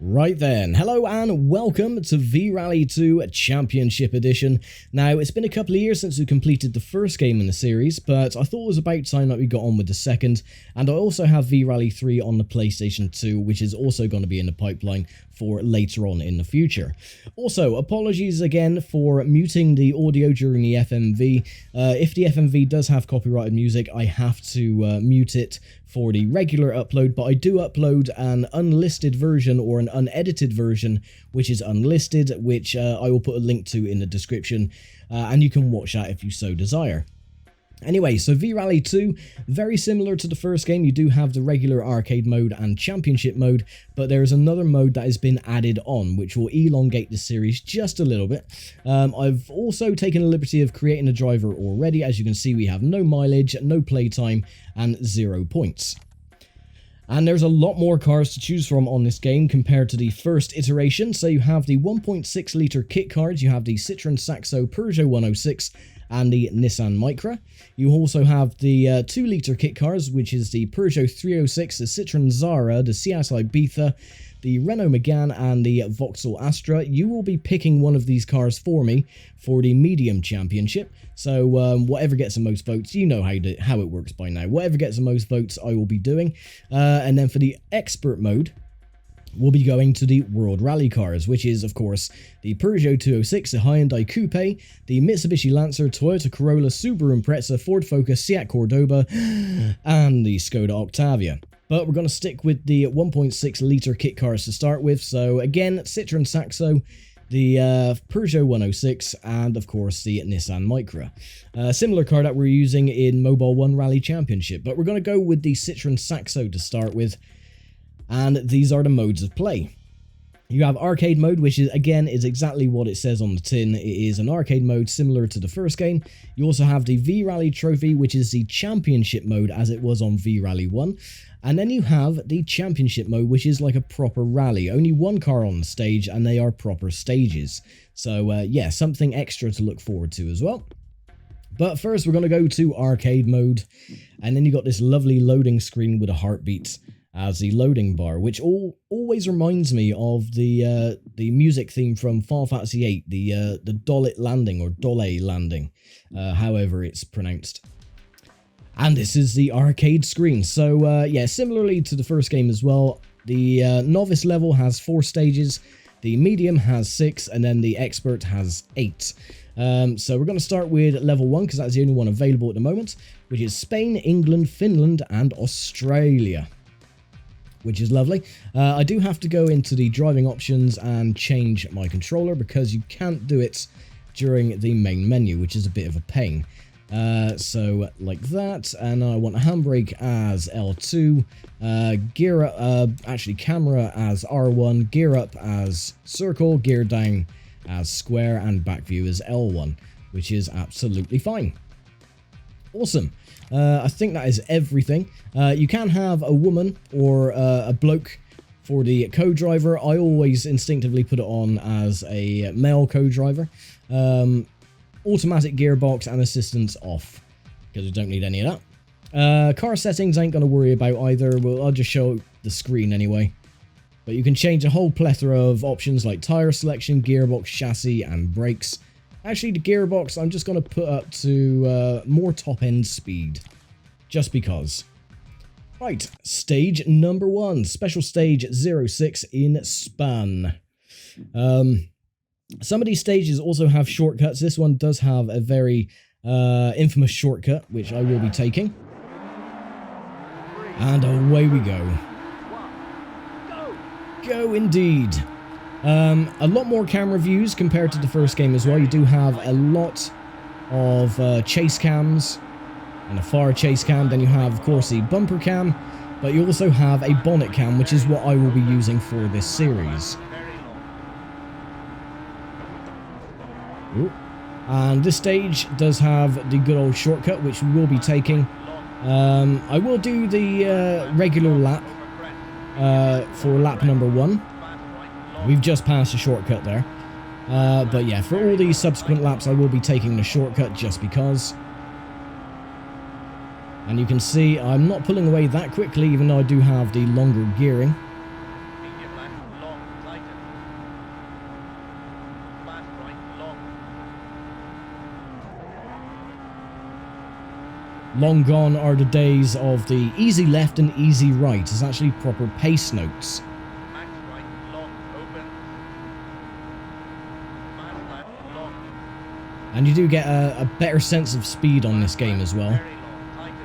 Right then, hello and welcome to V-Rally 2 Championship Edition. Now, it's been a couple of years since we completed the first game in the series, but I thought it was about time that we got on with the second, and I also have V-Rally 3 on the PlayStation 2, which is also going to be in the pipeline for later on in the future. Also, apologies again for muting the audio during the FMV. If the FMV does have copyrighted music, I have to mute it for the regular upload, but I do upload an unlisted version or an unedited version, which is unlisted, which I will put a link to in the description, and you can watch that if you so desire. Anyway, so V-Rally 2, very similar to the first game. You do have the regular arcade mode and championship mode, but there is another mode that has been added on, which will elongate the series just a little bit. I've also taken the liberty of creating a driver already. As you can see, we have no mileage, no playtime, and 0 points. And there's a lot more cars to choose from on this game compared to the first iteration. So you have the 1.6 litre kit cards, you have the Citroen Saxo Peugeot 106, and the Nissan Micra. You also have the 2 litre kit cars, which is the Peugeot 306, the Citroen Zara, the CS Ibiza, the Renault Megane, and the Vauxhall Astra. You will be picking one of these cars for me for the medium championship. So whatever gets the most votes, you know how it works by now. Whatever gets the most votes, I will be doing. And then for the expert mode, we'll be going to the World Rally cars, which is, of course, the Peugeot 206, the Hyundai Coupe, the Mitsubishi Lancer, Toyota Corolla, Subaru Impreza, Ford Focus, Seat Cordoba, and the Skoda Octavia. But we're going to stick with the 1.6 litre kit cars to start with. So again, Citroen Saxo, the Peugeot 106, and of course the Nissan Micra. Similar car that we're using in Mobile 1 Rally Championship, but we're going to go with the Citroen Saxo to start with. And these are the modes of play. You have arcade mode, which is again is exactly what it says on the tin. It is an arcade mode similar to the first game. You also have the V-Rally Trophy, which is the championship mode as it was on V-Rally 1. And then you have the championship mode, which is like a proper rally. Only one car on the stage, and they are proper stages. So yeah, something extra to look forward to as well. But first, we're going to go to arcade mode. And then you got this lovely loading screen with a heartbeat as the loading bar, which always reminds me of the music theme from Final Fantasy VIII, the Dollet Landing, or Dole Landing, however it's pronounced. And this is the arcade screen. So yeah, similarly to the first game as well, the novice level has 4 stages, the medium has 6, and then the expert has 8. So we're going to start with level 1, because that's the only one available at the moment, which is Spain, England, Finland, and Australia, which is lovely. I do have to go into the driving options and change my controller because you can't do it during the main menu, which is a bit of a pain. So like that, and I want a handbrake as L2, gear up, actually camera as R1, gear up as circle, gear down as square, and back view as L1, which is absolutely fine. Awesome. I think that is everything. You can have a woman or a bloke for the co-driver. I always instinctively put it on as a male co-driver. Automatic gearbox and assistance off, because I don't need any of that. Car settings ain't going to worry about either. Well, I'll just show the screen anyway. But you can change a whole plethora of options like tire selection, gearbox, chassis, and brakes. Actually, the gearbox, I'm just going to put up to more top-end speed, just because. Right, stage number 1, special stage 06 in Spain. Some of these stages also have shortcuts. This one does have a very infamous shortcut, which I will be taking. And away we go. Go indeed. A lot more camera views compared to the first game as well. You do have a lot of chase cams and a far chase cam. Then you have, of course, the bumper cam, but you also have a bonnet cam, which is what I will be using for this series. Ooh. And this stage does have the good old shortcut, which we will be taking. I will do the regular lap for lap number 1. We've just passed a shortcut there. But yeah, for all these subsequent laps, I will be taking the shortcut just because. And you can see I'm not pulling away that quickly, even though I do have the longer gearing. Long gone are the days of the easy left and easy right. It's actually proper pace notes. Max right, long, open. Max left, long. And you do get a better sense of speed on this game as well. Very long, tighten.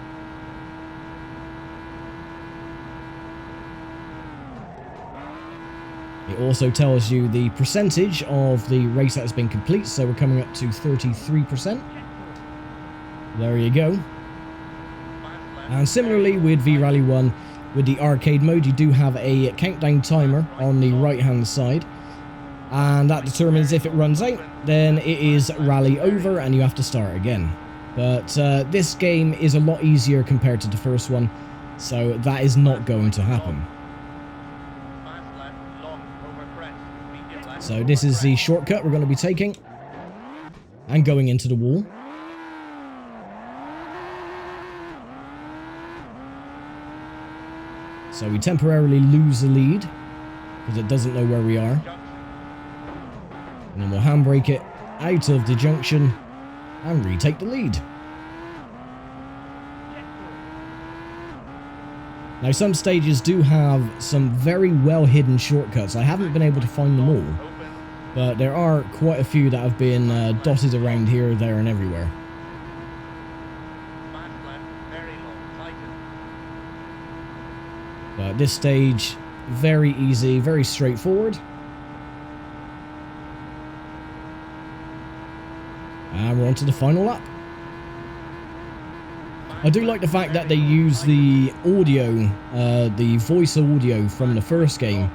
It also tells you the percentage of the race that has been complete, so we're coming up to 33%. There you go. And similarly with V-Rally 1, with the arcade mode, you do have a countdown timer on the right-hand side. And that determines if it runs out, then it is rally over and you have to start again. But this game is a lot easier compared to the first one, so that is not going to happen. So this is the shortcut we're going to be taking and going into the wall. So we temporarily lose the lead because it doesn't know where we are. And then we'll handbrake it out of the junction and retake the lead. Now some stages do have some very well hidden shortcuts. I haven't been able to find them all, but there are quite a few that have been dotted around here, there and everywhere. But this stage, very easy, very straightforward. And we're on to the final lap. I do like the fact that they use the audio, the voice audio from the first game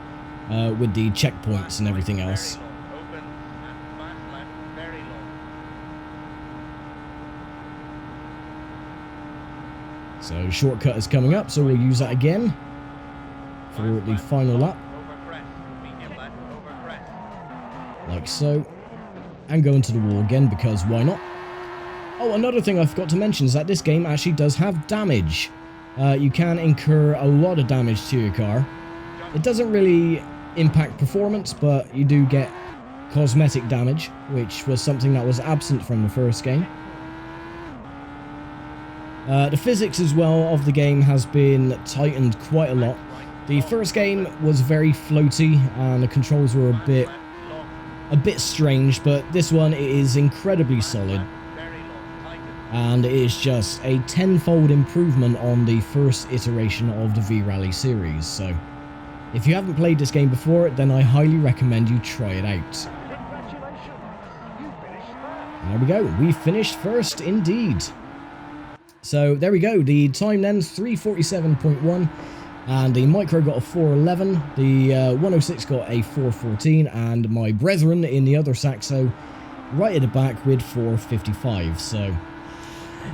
with the checkpoints and everything else. So shortcut is coming up, so we'll use that again for the final lap. Like so. And go into the wall again, because why not? Oh, another thing I forgot to mention is that this game actually does have damage. You can incur a lot of damage to your car. It doesn't really impact performance, but you do get cosmetic damage, which was something that was absent from the first game. The physics as well of the game has been tightened quite a lot. The first game was very floaty and the controls were a bit strange, but this one is incredibly solid. And it is just a tenfold improvement on the first iteration of the V-Rally series. So if you haven't played this game before, then I highly recommend you try it out. There we go, we finished first indeed. So there we go, the time then 3:47.1, and the Micro got a 4:11, the 106 got a 4:14, and my brethren in the other Saxo right at the back with 4:55. So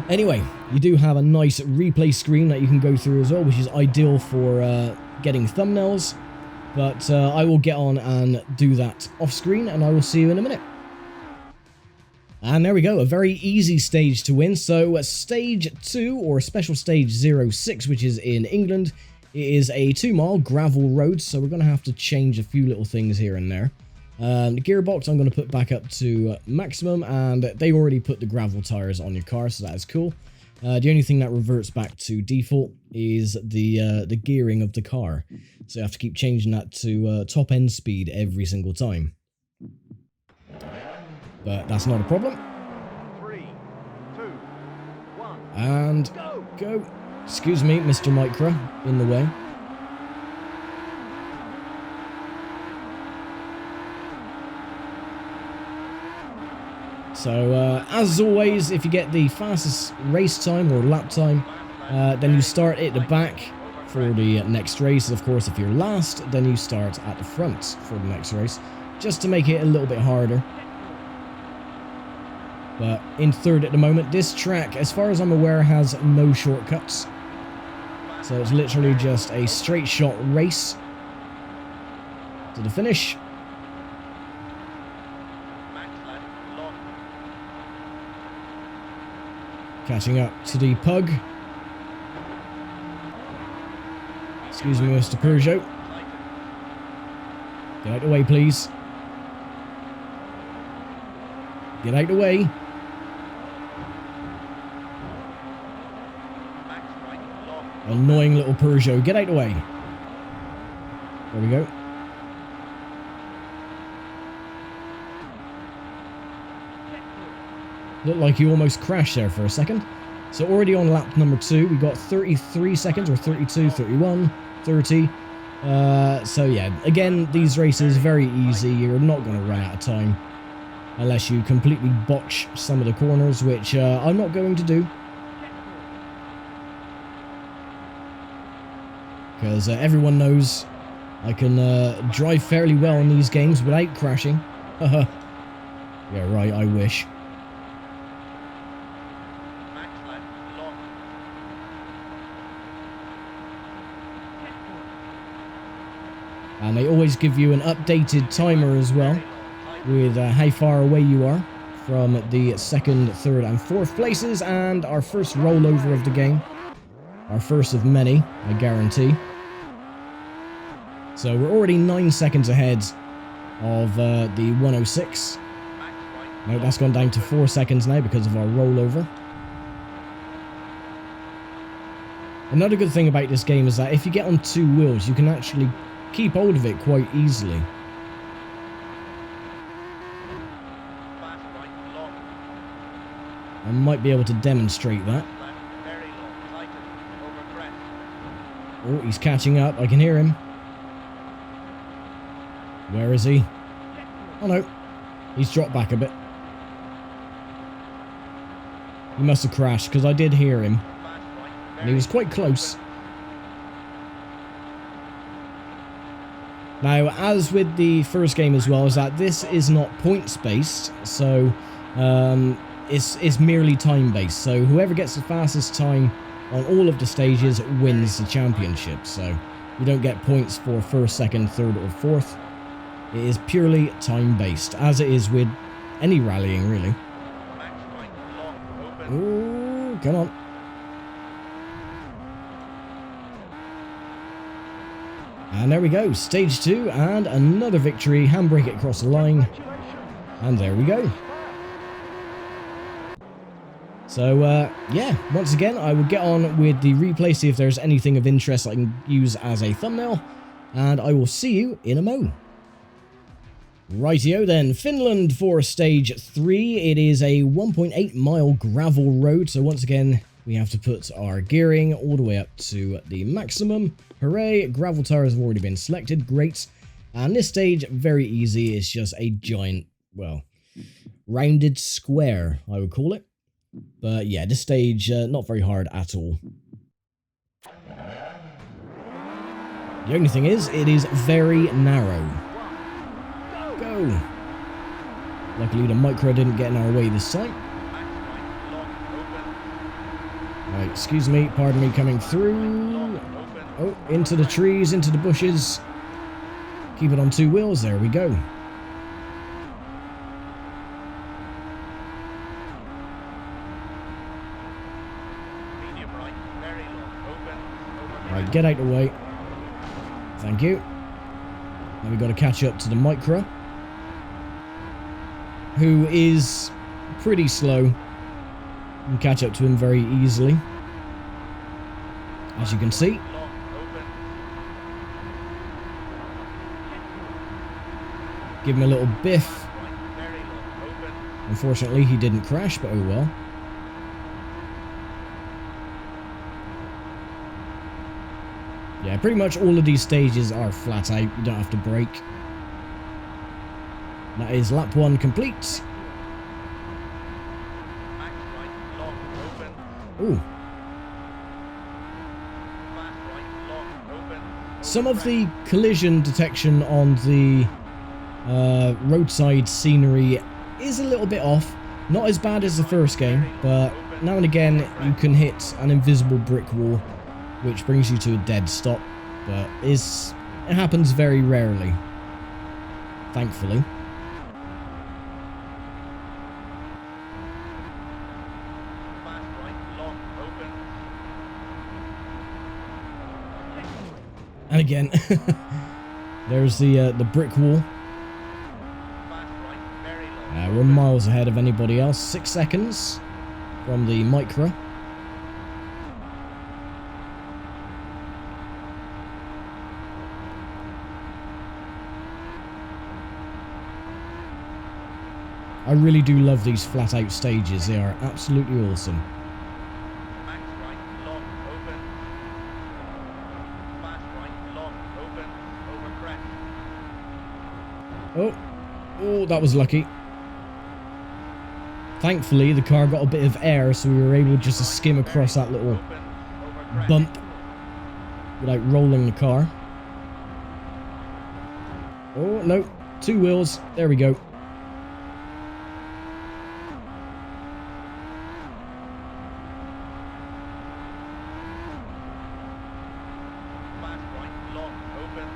anyway, you do have a nice replay screen that you can go through as well, which is ideal for getting thumbnails, but I will get on and do that off screen, and I will see you in a minute. And there we go, a very easy stage to win. So stage 2, or special stage 06, which is in England, it is a 2-mile gravel road, so we're going to have to change a few little things here and there. The gearbox I'm going to put back up to maximum, and they already put the gravel tires on your car, so that is cool. The only thing that reverts back to default is the gearing of the car, so you have to keep changing that to top end speed every single time. But that's not a problem. 3, 2, 1, and go. Excuse me, Mr. Micro, in the way. So, as always, if you get the fastest race time or lap time, then you start at the back for the next race. Of course, if you're last, then you start at the front for the next race, just to make it a little bit harder. But in third at the moment, this track, as far as I'm aware, has no shortcuts. So it's literally just a straight shot race to the finish. Catching up to the pug. Excuse me, Mr. Peugeot. Get out the way, please. Get out the way. Annoying little Peugeot. Get out the way. There we go. Looked like you almost crashed there for a second. So already on lap number 2, we got 33 seconds, or 32, 31, 30. So yeah, again, these races very easy. You're not going to run out of time unless you completely botch some of the corners, which I'm not going to do. Because everyone knows I can drive fairly well in these games without crashing. Haha. Yeah, right, I wish. And they always give you an updated timer as well, with how far away you are from the 2nd, 3rd and 4th places, and our first rollover of the game. Our first of many, I guarantee. So we're already 9 seconds ahead of the 106. No, that's gone down to 4 seconds now because of our rollover. Another good thing about this game is that if you get on 2 wheels, you can actually keep hold of it quite easily. I might be able to demonstrate that. Oh, he's catching up. I can hear him. Where is he? Oh no, he's dropped back a bit. He must have crashed because I did hear him. And he was quite close. Now, as with the first game as well, is that this is not points based, so it's merely time based. So whoever gets the fastest time on all of the stages wins the championship. So you don't get points for 1st, 2nd, 3rd or 4th. It is purely time based, as it is with any rallying really. Ooh, come on. And there we go, stage 2, and another victory. Handbrake it across the line. And there we go. So, yeah, once again, I will get on with the replay, see if there's anything of interest I can use as a thumbnail. And I will see you in a mo. Rightio then, Finland for stage 3. It is a 1.8 mile gravel road, so once again, we have to put our gearing all the way up to the maximum. Hooray, gravel tires have already been selected, great. And this stage, very easy, it's just a giant, well, rounded square, I would call it. But yeah, this stage, not very hard at all. The only thing is, it is very narrow. Go! Luckily the micro didn't get in our way this time. Right, excuse me, pardon me coming through. Oh, into the trees, into the bushes. Keep it on 2 wheels, there we go. Right, get out the way. Thank you. Now we've got to catch up to the micro, who is pretty slow. You can catch up to him very easily, as you can see. Give him a little biff. Unfortunately, he didn't crash, but oh well. Yeah, pretty much all of these stages are flat out. You don't have to brake. That is lap 1 complete. Ooh. Some of the collision detection on the roadside scenery is a little bit off. Not as bad as the first game, but now and again you can hit an invisible brick wall, which brings you to a dead stop, but it happens very rarely, thankfully. And again, there's the brick wall. We're miles ahead of anybody else. 6 seconds from the micro. I really do love these flat out stages. They are absolutely awesome. Max right, long, open. Fast right, long, open. Over crest. Oh, that was lucky. Thankfully, the car got a bit of air, so we were able just to skim across that little Open, over crest. bump without rolling the car. Oh, no. 2 wheels. There we go. Fast right, long, open.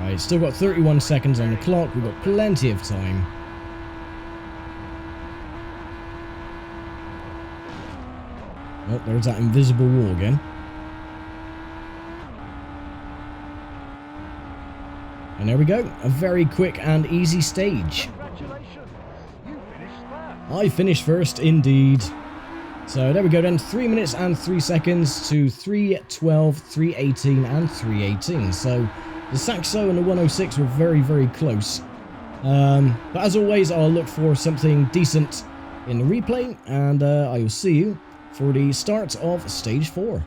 Right, still got 31 seconds on the clock. We've got plenty of time. Oh, there's that invisible wall again. And there we go. A very quick and easy stage. Congratulations, you finished first. I finished first, indeed. So there we go then. 3 minutes and 3 seconds to 3:12, 3:18 and 3:18. So the Saxo and the 106 were very, very close. But as always, I'll look for something decent in the replay, and I will see you for the start of stage 4.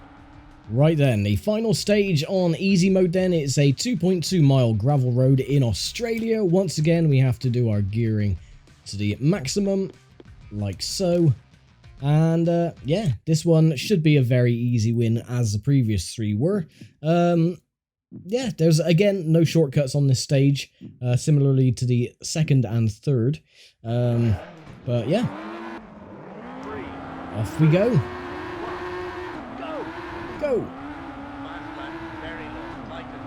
Right then, the final stage on easy mode then is a 2.2 mile gravel road in Australia. Once again, we have to do our gearing to the maximum, like so. And yeah, this one should be a very easy win, as the previous 3 were. Yeah, there's again no shortcuts on this stage, similarly to the second and third. But yeah, 3, off we go. go. Go! Fast left, very long, tighten.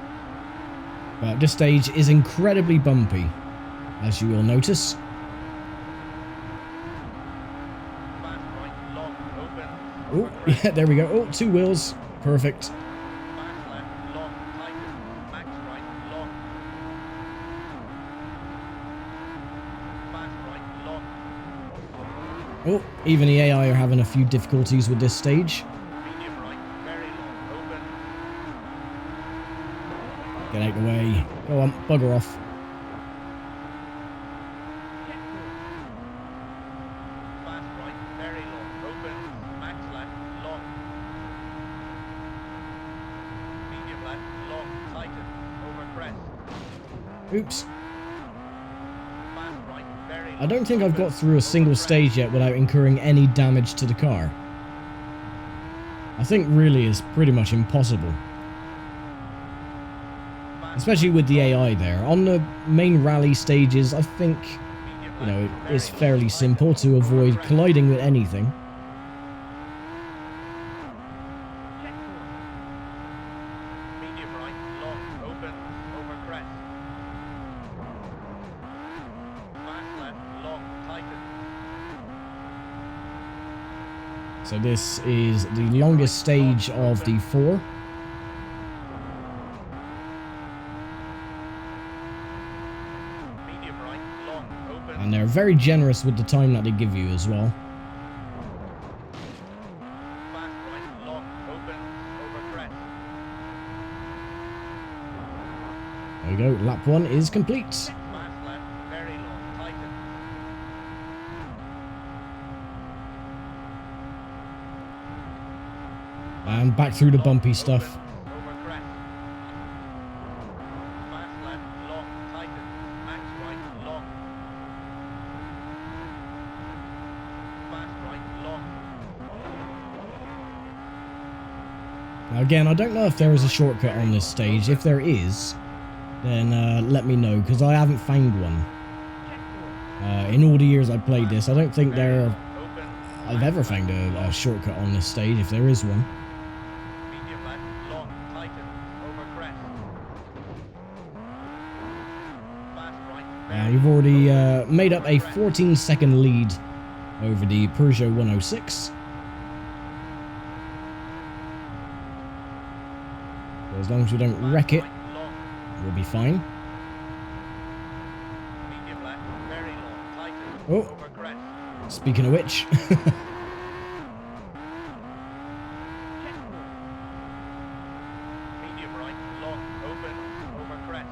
But this stage is incredibly bumpy, as you will notice. Fast right, long, open. Oh, Over crest. yeah, there we go. Oh, 2 wheels. Perfect. Fast left, long, tighten. Max right, long. Fast right, long. Oh, even the AI are having a few difficulties with this stage. Medium right, very long, open. Get out the way. Go on, bugger off. Fast right, very long, open. Max left, long. Medium left, long, tighten. Over crest. Oops. Fast right, very long. I don't think I've got through a single stage yet without incurring any damage to the car. I think really is pretty much impossible. Especially with the AI there. On the main rally stages, I think, you know, it's fairly simple to avoid colliding with anything. Medium right, long, open, over crest. Fast left, long, tighten. So this is the longest stage of the 4. Medium right, long, open. And they're very generous with the time that they give you as well. Fast right, long, open, over crest. There we go, lap 1 is complete. Fast left, very long, tighten. And back through the bumpy stuff. Over crest. Fast left, long, tighten. Max right, long. Fast right, long. Now again, I don't know if there is a shortcut on this stage. If there is, then let me know, because I haven't found one. In all the years I've played this, I don't think Open. I've ever found a shortcut on this stage, if there is one. Medium left, long, tighten. Over crest. Fast right, You've already made up a 14-second lead over the Peugeot 106. So as long as we don't wreck it, long. we'll be fine. Medium left, very long, tighten. Oh. Over crest. Speaking of which, Medium right, long, open, over crest.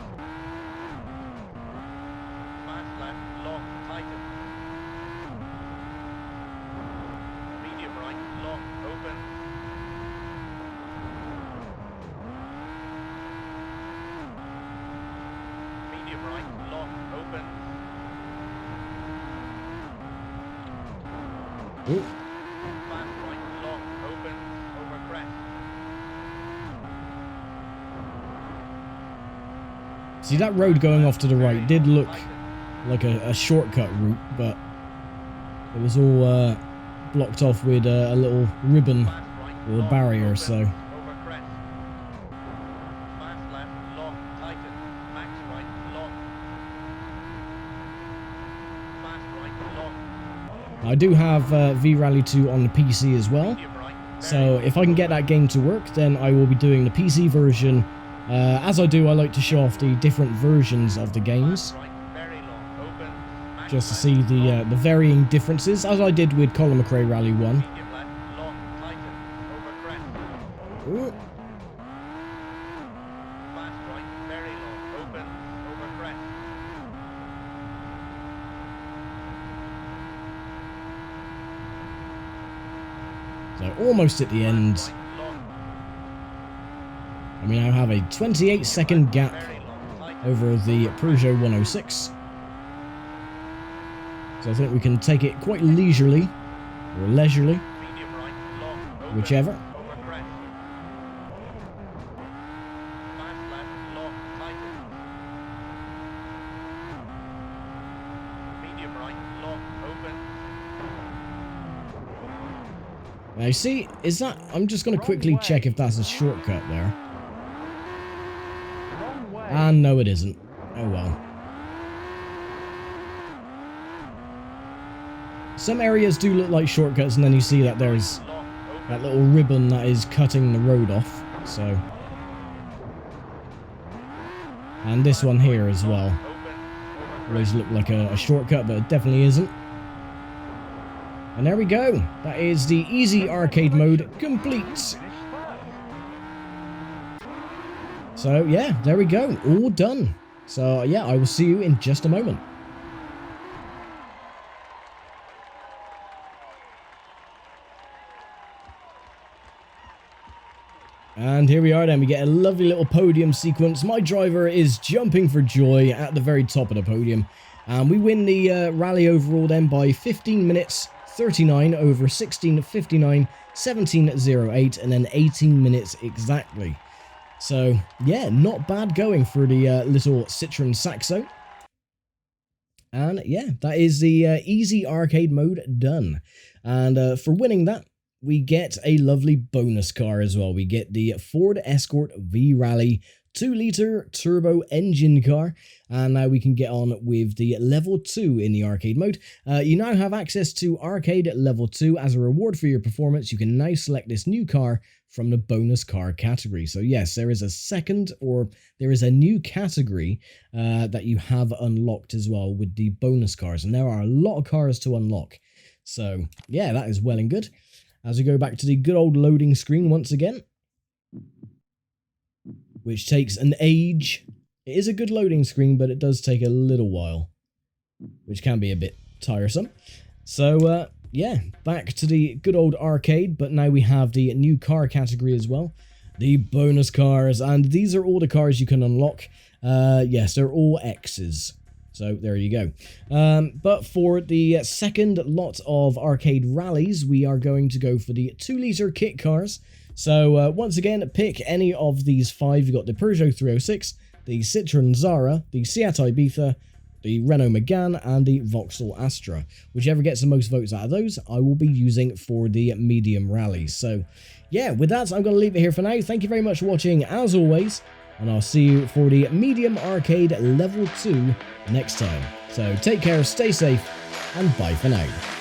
medium right, long, open. Ooh. Fast right, long, open, over crest. See, that road going off to the right did look like a shortcut route, but it was all blocked off with a little ribbon or a barrier, so. Over crest. Fast left, long, tighten. Max right, long. Fast right, long. I do have V-Rally 2 on the PC as well, Medium right, so if I can get that game to work, then I will be doing the PC version. As I do, I like to show off the different versions of the games, right, very long, open. Max just to left, see the varying differences, as I did with Colin McRae Rally 1. medium left, long, tighten. Over crest. Ooh. Fast right, very long, open, over crest. So almost at the end. Right, long, I mean, I have a 28-second gap very long, tighten. over the Peugeot 106. So I think we can take it quite leisurely, or leisurely, Medium right, long, open, whichever. over crest. Fast left, long, tighten. Medium right, long, open. Now you see, is that, I'm just going to quickly check if that's a shortcut there. And no, it isn't. Oh well. Some areas do look like shortcuts, and then you see that there's Long, open. that little ribbon that is cutting the road off, so. And this one here as well. Open, over Always look like a shortcut, but it definitely isn't. And there we go. That is the easy arcade mode complete. So yeah, there we go. All done. So yeah, I will see you in just a moment. And here we are then, we get a lovely little podium sequence. My driver is jumping for joy at the very top of the podium. And we win the rally overall then by 15 minutes 39 over 16:59, 17:08, and then 18 minutes exactly. So yeah, not bad going for the little Citroen Saxo. And yeah, that is the easy arcade mode done. And for winning that, we get a lovely bonus car as well. We get the Ford Escort V-Rally 2-litre turbo engine car, and now we can get on with the level 2 in the arcade mode. You now have access to arcade level 2. As a reward for your performance, you can now select this new car from the bonus car category. So yes, there is a new category that you have unlocked as well with the bonus cars, and there are a lot of cars to unlock. So yeah, that is well and good. As we go back to the good old loading screen once again, which takes an age. It is a good loading screen, but it does take a little while, which can be a bit tiresome. So yeah, back to the good old arcade, but now we have the new car category as well, the bonus cars, and these are all the cars you can unlock. Yes, they're all X's. So there you go. But for the second lot of arcade rallies, we are going to go for the 2-litre kit cars. So once again, pick any of these 5. You've got the Peugeot 306, the Citroen Zara, the Seat Ibiza, the Renault Megane, and the Vauxhall Astra. Whichever gets the most votes out of those, I will be using for the medium rallies. So yeah, with that, I'm going to leave it here for now. Thank you very much for watching, as always, and I'll see you for the medium arcade level 2 next time. So take care, stay safe, and bye for now.